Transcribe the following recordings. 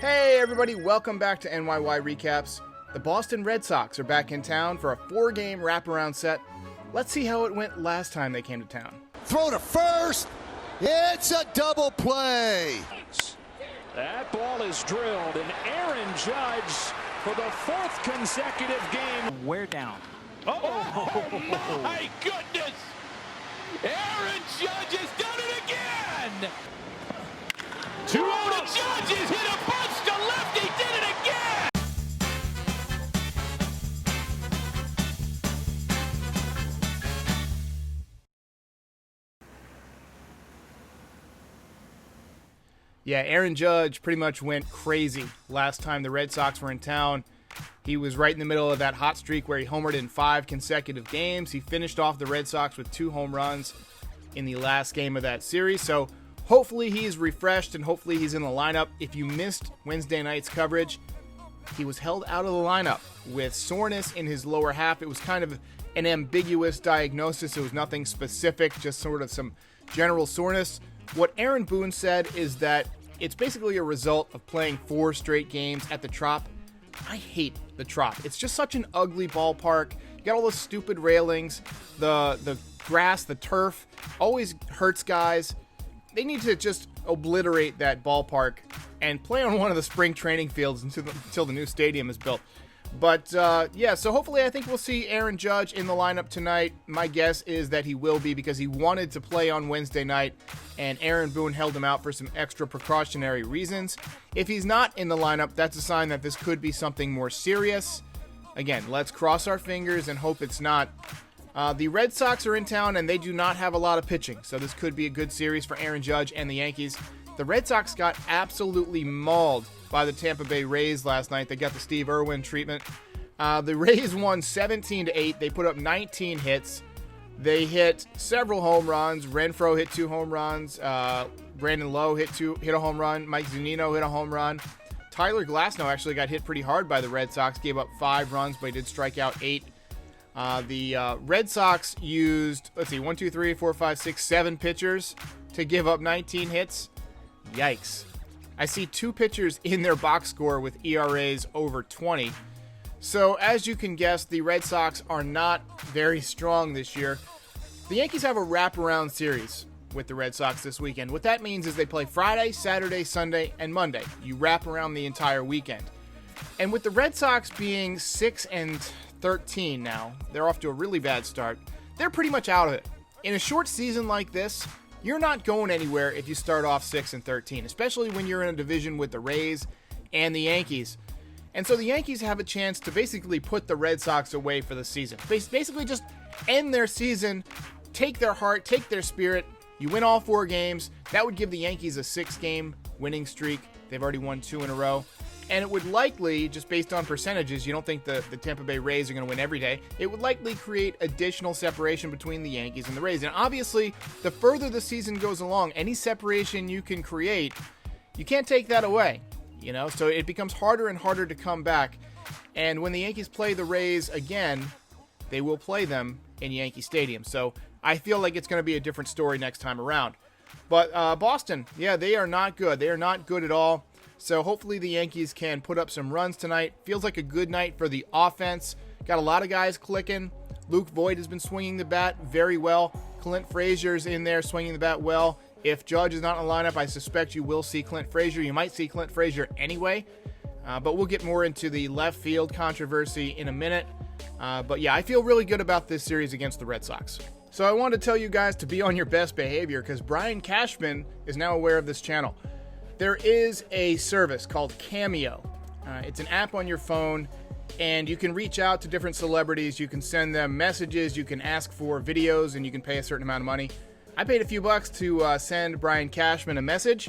Hey everybody, welcome back to NYY Recaps. The Boston Red Sox are back in town for a 4-game wraparound set. Let's see how it went last time they came to town. Throw to first. It's a double play. That ball is drilled, and Aaron Judge for the 4th consecutive game. Wear down. Oh my goodness! Aaron Judge has done it again! 2-0 to Judge, he's hit a punch to left, he did it again! Yeah, Aaron Judge pretty much went crazy last time the Red Sox were in town. He was right in the middle of that hot streak where he homered in 5 consecutive games. He finished off the Red Sox with 2 home runs in the last game of that series. So hopefully he's refreshed and hopefully he's in the lineup. If you missed Wednesday night's coverage, he was held out of the lineup with soreness in his lower half. It was kind of an ambiguous diagnosis. It was nothing specific, just sort of some general soreness. What Aaron Boone said is that it's basically a result of playing 4 straight games at the Trop. I hate the Trop. It's just such an ugly ballpark. You got all those stupid railings. The grass, the turf, always hurts guys. They need to just obliterate that ballpark and play on one of the spring training fields until the new stadium is built. But, yeah, so hopefully I think we'll see Aaron Judge in the lineup tonight. My guess is that he will be because he wanted to play on Wednesday night, and Aaron Boone held him out for some extra precautionary reasons. If he's not in the lineup, that's a sign that this could be something more serious. Again, let's cross our fingers and hope it's not. The Red Sox are in town, and they do not have a lot of pitching, so this could be a good series for Aaron Judge and the Yankees. The Red Sox got absolutely mauled by the Tampa Bay Rays last night. They got the Steve Irwin treatment. The Rays won 17-8. They put up 19 hits. They hit several home runs. Renfroe hit 2 home runs. Brandon Lowe hit a home run. Mike Zunino hit a home run. Tyler Glasnow actually got hit pretty hard by the Red Sox. Gave up 5 runs, but he did strike out 8. The Red Sox used, 7 pitchers to give up 19 hits. Yikes. I see 2 pitchers in their box score with ERAs over 20. So, as you can guess, the Red Sox are not very strong this year. The Yankees have a wraparound series with the Red Sox this weekend. What that means is they play Friday, Saturday, Sunday, and Monday. You wrap around the entire weekend. And with the Red Sox being 6-13 now, they're off to a really bad start. They're pretty much out of it. In a short season like this, you're not going anywhere if you start off 6-13, especially when you're in a division with the Rays and the Yankees. And so the Yankees have a chance to basically put the Red Sox away for the season. Basically just end their season, take their heart, take their spirit. You win all 4 games. That would give the Yankees a 6-game winning streak. They've already won 2 in a row. And it would likely, just based on percentages, you don't think the Tampa Bay Rays are going to win every day, it would likely create additional separation between the Yankees and the Rays. And obviously, the further the season goes along, any separation you can create, you can't take that away. So it becomes harder and harder to come back. And when the Yankees play the Rays again, they will play them in Yankee Stadium. So I feel like it's going to be a different story next time around. But Boston, yeah, they are not good. They are not good at all. So hopefully the Yankees can put up some runs tonight. Feels like a good night for the offense. Got a lot of guys clicking. Luke Voigt has been swinging the bat very well. Clint Frazier's in there swinging the bat well. If Judge is not in the lineup, I suspect you will see Clint Frazier. You might see Clint Frazier anyway. But we'll get more into the left field controversy in a minute. But yeah, I feel really good about this series against the Red Sox. So I wanted to tell you guys to be on your best behavior because Brian Cashman is now aware of this channel. There is a service called Cameo. It's an app on your phone, and you can reach out to different celebrities. You can send them messages, you can ask for videos, and you can pay a certain amount of money. I paid a few bucks to send Brian Cashman a message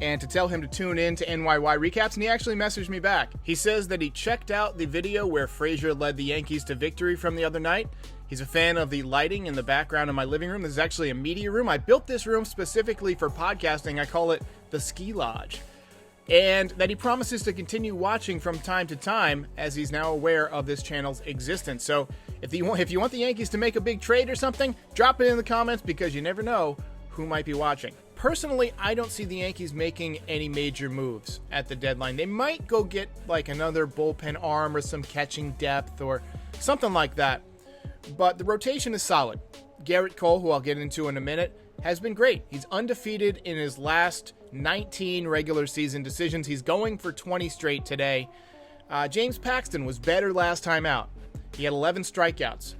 and to tell him to tune in to NYY Recaps, and he actually messaged me back. He says that he checked out the video where Frazier led the Yankees to victory from the other night. He's a fan of the lighting in the background of my living room. This is actually a media room. I built this room specifically for podcasting. I call it the Ski Lodge. And that he promises to continue watching from time to time as he's now aware of this channel's existence. So if you want the Yankees to make a big trade or something, drop it in the comments because you never know who might be watching. personally, I don't see the Yankees making any major moves at the deadline. They might go get like another bullpen arm or some catching depth or something like that. But the rotation is solid. Gerrit Cole, who I'll get into in a minute, has been great. He's undefeated in his last 19 regular season decisions. He's going for 20 straight today. James Paxton was better last time out. He had 11 strikeouts.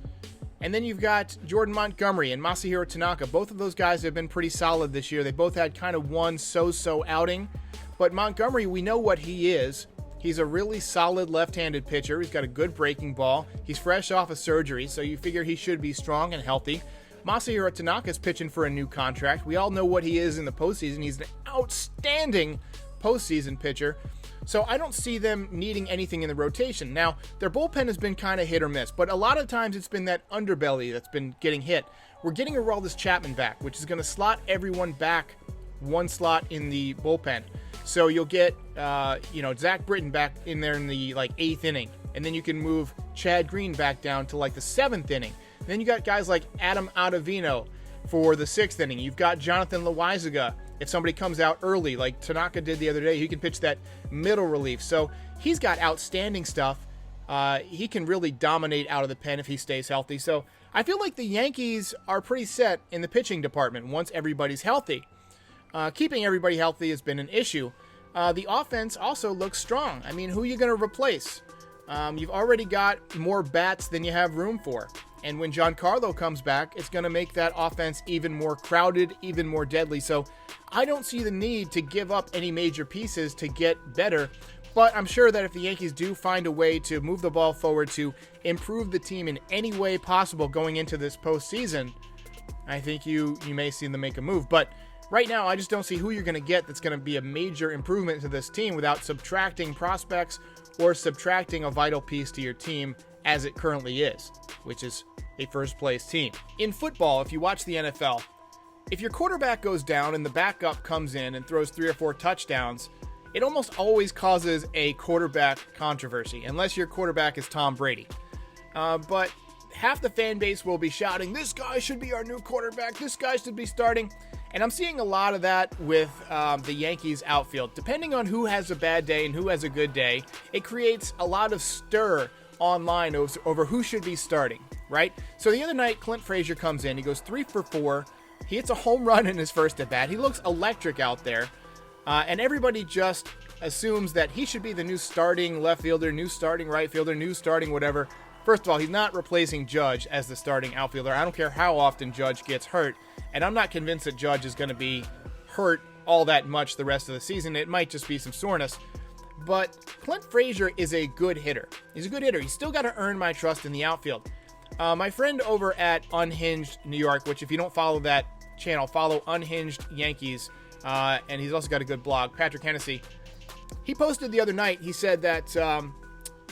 And then you've got Jordan Montgomery and Masahiro Tanaka. Both of those guys have been pretty solid this year. They both had kind of one so-so outing. But Montgomery, we know what he is. He's a really solid left-handed pitcher. He's got a good breaking ball. He's fresh off of surgery, so you figure he should be strong and healthy. Masahiro Tanaka's pitching for a new contract. We all know what he is in the postseason. He's an outstanding postseason pitcher. So I don't see them needing anything in the rotation. Now, their bullpen has been kind of hit or miss, but a lot of times it's been that underbelly that's been getting hit. We're getting Aroldis Chapman back, which is going to slot everyone back one slot in the bullpen. So you'll get, Zach Britton back in there in the 8th inning, and then you can move Chad Green back down to the 7th inning. And then you got guys like Adam Ottavino for the 6th inning. You've got Jonathan Loaizaga. If somebody comes out early, like Tanaka did the other day, he can pitch that middle relief. So he's got outstanding stuff. He can really dominate out of the pen if he stays healthy. So I feel like the Yankees are pretty set in the pitching department once everybody's healthy. Keeping everybody healthy has been an issue. The offense also looks strong. I mean, who are you going to replace? You've already got more bats than you have room for. And when Giancarlo comes back, it's going to make that offense even more crowded, even more deadly. So I don't see the need to give up any major pieces to get better. But I'm sure that if the Yankees do find a way to move the ball forward to improve the team in any way possible going into this postseason, I think you may see them make a move. But right now, I just don't see who you're going to get that's going to be a major improvement to this team without subtracting prospects or subtracting a vital piece to your team as it currently is, which is a first-place team. In football, if you watch the NFL, if your quarterback goes down and the backup comes in and throws 3 or 4 touchdowns, it almost always causes a quarterback controversy, unless your quarterback is Tom Brady. But half the fan base will be shouting, this guy should be our new quarterback, this guy should be starting. And I'm seeing a lot of that with the Yankees outfield. Depending on who has a bad day and who has a good day, it creates a lot of stir online over who should be starting, right? So the other night, Clint Frazier comes in. He goes 3 for 4. He hits a home run in his first at-bat. He looks electric out there. And everybody just assumes that he should be the new starting left fielder, new starting right fielder, new starting whatever. First of all, he's not replacing Judge as the starting outfielder. I don't care how often Judge gets hurt. And I'm not convinced that Judge is going to be hurt all that much the rest of the season. It might just be some soreness. But Clint Frazier is a good hitter. He's a good hitter. He's still got to earn my trust in the outfield. My friend over at Unhinged New York, which if you don't follow that channel, follow Unhinged Yankees. And he's also got a good blog, Patrick Hennessy. He posted the other night, he said that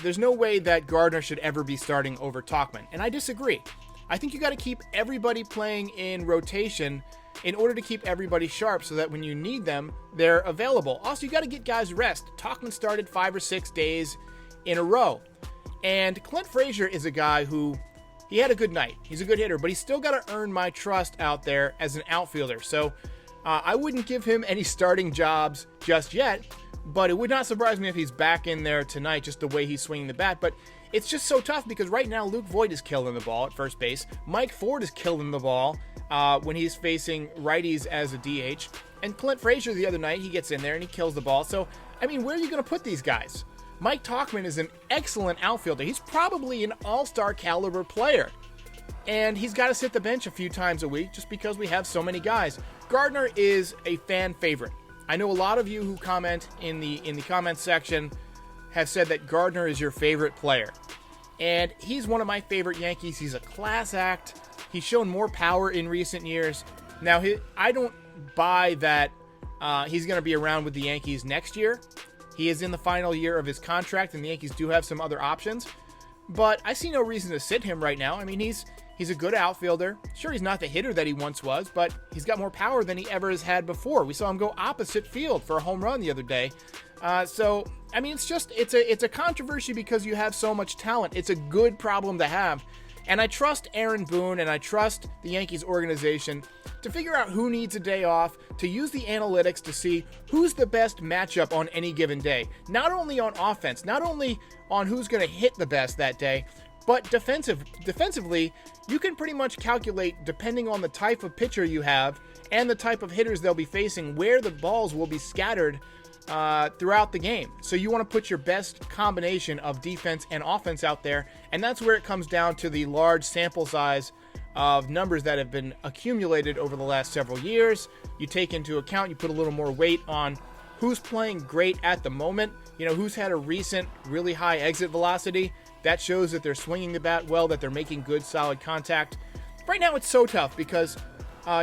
there's no way that Gardner should ever be starting over Tauchman. And I disagree. I think you got to keep everybody playing in rotation in order to keep everybody sharp so that when you need them, they're available. Also, you got to get guys rest. Tauchman started 5 or 6 days in a row. And Clint Frazier is a guy who, he had a good night. He's a good hitter, but he's still got to earn my trust out there as an outfielder. So I wouldn't give him any starting jobs just yet, but it would not surprise me if he's back in there tonight, just the way he's swinging the bat. But it's just so tough because right now Luke Voit is killing the ball at first base. Mike Ford is killing the ball when he's facing righties as a DH. And Clint Frazier the other night, he gets in there and he kills the ball. So, I mean, where are you going to put these guys? Mike Tauchman is an excellent outfielder. He's probably an all-star caliber player. And he's got to sit the bench a few times a week just because we have so many guys. Gardner is a fan favorite. I know a lot of you who comment in the comments section have said that Gardner is your favorite player. And he's one of my favorite Yankees. He's a class act. He's shown more power in recent years. Now, I don't buy that he's going to be around with the Yankees next year. He is in the final year of his contract, and the Yankees do have some other options. But I see no reason to sit him right now. I mean, he's a good outfielder. Sure, he's not the hitter that he once was, but he's got more power than he ever has had before. We saw him go opposite field for a home run the other day. So, I mean, it's a controversy because you have so much talent. It's a good problem to have. And I trust Aaron Boone and I trust the Yankees organization to figure out who needs a day off, to use the analytics to see who's the best matchup on any given day. Not only on offense, not only on who's going to hit the best that day, but defensively, you can pretty much calculate, depending on the type of pitcher you have and the type of hitters they'll be facing, where the balls will be scattered throughout the game. So you want to put your best combination of defense and offense out there, and that's where it comes down to the large sample size of numbers that have been accumulated over the last several years. You take into account, you put a little more weight on who's playing great at the moment, who's had a recent really high exit velocity. That shows that they're swinging the bat well, that they're making good, solid contact. Right now it's so tough because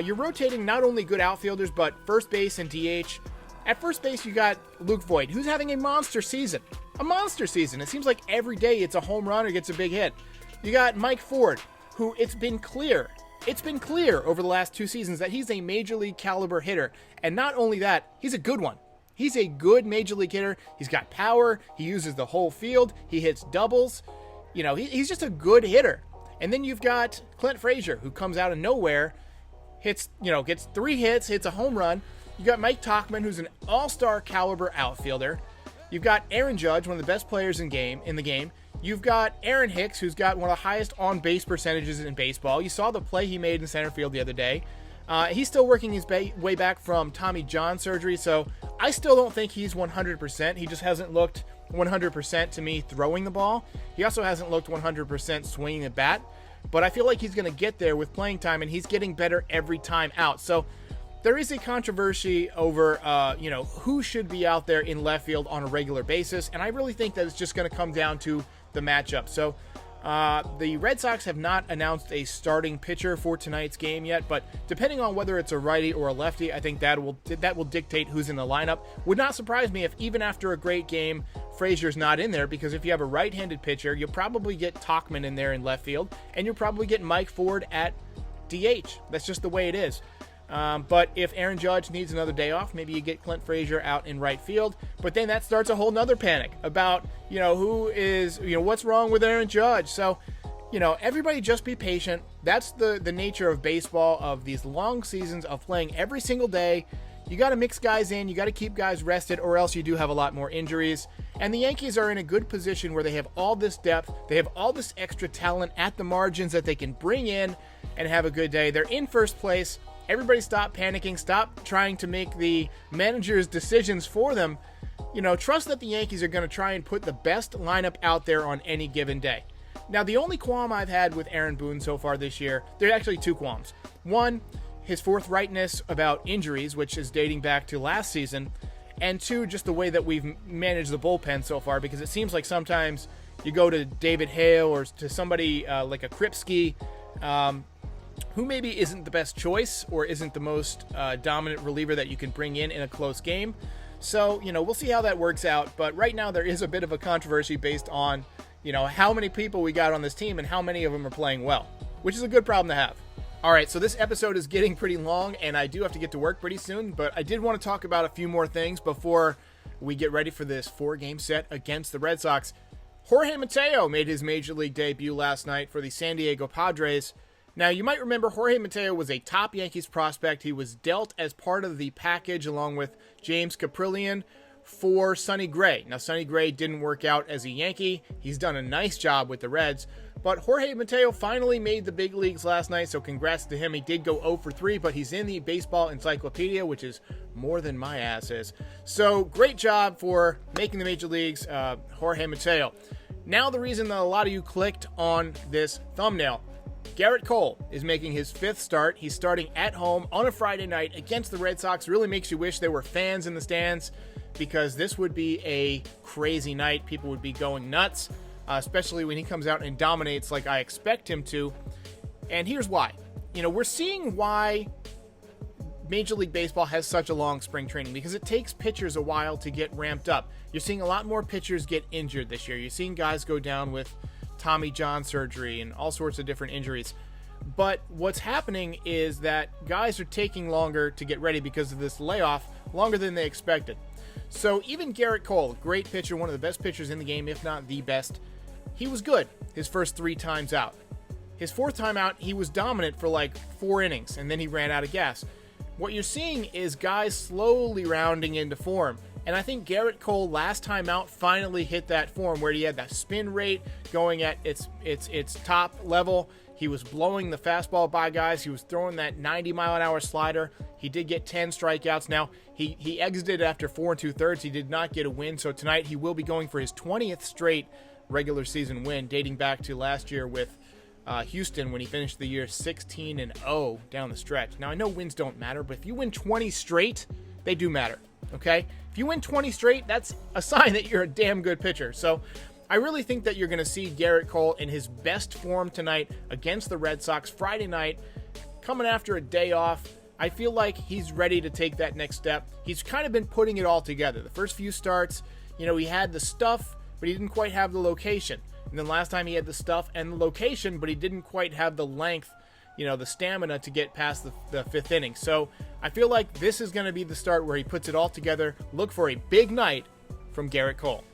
you're rotating not only good outfielders, but first base and DH. At first base, you got Luke Voigt, who's having a monster season. A monster season. It seems like every day it's a home run or gets a big hit. You got Mike Ford, who it's been clear over the last 2 seasons that he's a major league caliber hitter. And not only that, he's a good one. He's a good major league hitter. He's got power. He uses the whole field. He hits doubles. He's just a good hitter. And then you've got Clint Frazier, who comes out of nowhere, gets 3 hits, hits a home run. You got Mike Tauchman, who's an all-star caliber outfielder. You've got Aaron Judge, one of the best players in the game. You've got Aaron Hicks, who's got one of the highest on-base percentages in baseball. You saw the play he made in center field the other day. He's still working his way back from Tommy John surgery, so I still don't think he's 100%. He just hasn't looked 100% to me throwing the ball. He also hasn't looked 100% swinging the bat, but I feel like he's going to get there with playing time, and he's getting better every time out. So there is a controversy over, who should be out there in left field on a regular basis, and I really think that it's just going to come down to the matchup. So the Red Sox have not announced a starting pitcher for tonight's game yet, but depending on whether it's a righty or a lefty, I think that will dictate who's in the lineup. Would not surprise me if even after a great game, Frazier's not in there, because if you have a right-handed pitcher, you'll probably get Tauchman in there in left field, and you'll probably get Mike Ford at DH. That's just the way it is. But if Aaron Judge needs another day off, maybe you get Clint Frazier out in right field. But then that starts a whole nother panic about, what's wrong with Aaron Judge. So, everybody just be patient. That's the nature of baseball, of these long seasons of playing every single day. You got to mix guys in. You got to keep guys rested, or else you do have a lot more injuries. And the Yankees are in a good position where they have all this depth. They have all this extra talent at the margins that they can bring in and have a good day. They're in first place. Everybody stop panicking. Stop trying to make the manager's decisions for them. Trust that the Yankees are going to try and put the best lineup out there on any given day. Now, the only qualm I've had with Aaron Boone so far this year, there are actually 2 qualms. One, his forthrightness about injuries, which is dating back to last season. And 2, just the way that we've managed the bullpen so far, because it seems like sometimes you go to David Hale or to somebody like a Kripke, who maybe isn't the best choice or isn't the most dominant reliever that you can bring in a close game. So, we'll see how that works out. But right now there is a bit of a controversy based on, how many people we got on this team and how many of them are playing well, which is a good problem to have. All right, so this episode is getting pretty long, and I do have to get to work pretty soon, but I did want to talk about a few more things before we get ready for this 4-game set against the Red Sox. Jorge Mateo made his Major League debut last night for the San Diego Padres. Now, you might remember Jorge Mateo was a top Yankees prospect. He was dealt as part of the package along with James Caprillion for Sonny Gray. Now, Sonny Gray didn't work out as a Yankee. He's done a nice job with the Reds. But Jorge Mateo finally made the big leagues last night, so congrats to him. He did go 0 for 3, but he's in the baseball encyclopedia, which is more than my ass is. So, great job for making the major leagues, Jorge Mateo. Now, the reason that a lot of you clicked on this thumbnail. Gerrit Cole is making his 5th start. He's starting at home on a Friday night against the Red Sox. Really makes you wish there were fans in the stands, because this would be a crazy night. People would be going nuts, especially when he comes out and dominates like I expect him to. And here's why. We're seeing why Major League Baseball has such a long spring training, because it takes pitchers a while to get ramped up. You're seeing a lot more pitchers get injured this year. You're seeing guys go down with Tommy John surgery and all sorts of different injuries. But what's happening is that guys are taking longer to get ready because of this layoff, longer than they expected. So even Gerrit Cole, great pitcher, one of the best pitchers in the game, if not the best, he was good his first 3 times out. His fourth time out, he was dominant for like 4 innings, and then he ran out of gas. What you're seeing is guys slowly rounding into form. And I think Gerrit Cole last time out finally hit that form where he had that spin rate going at its top level. He was blowing the fastball by guys. He was throwing that 90-mile-an-hour slider. He did get 10 strikeouts. Now, he exited after 4 2/3. He did not get a win. So tonight he will be going for his 20th straight regular season win, dating back to last year with Houston when he finished the year 16-0 down the stretch. Now, I know wins don't matter, but if you win 20 straight, they do matter, okay? If you win 20 straight, that's a sign that you're a damn good pitcher. So I really think that you're going to see Gerrit Cole in his best form tonight against the Red Sox Friday night, coming after a day off. I feel like he's ready to take that next step. He's kind of been putting it all together. The first few starts, he had the stuff, but he didn't quite have the location. And then last time he had the stuff and the location, but he didn't quite have the length, the stamina to get past the 5th inning. So I feel like this is going to be the start where he puts it all together. Look for a big night from Gerrit Cole.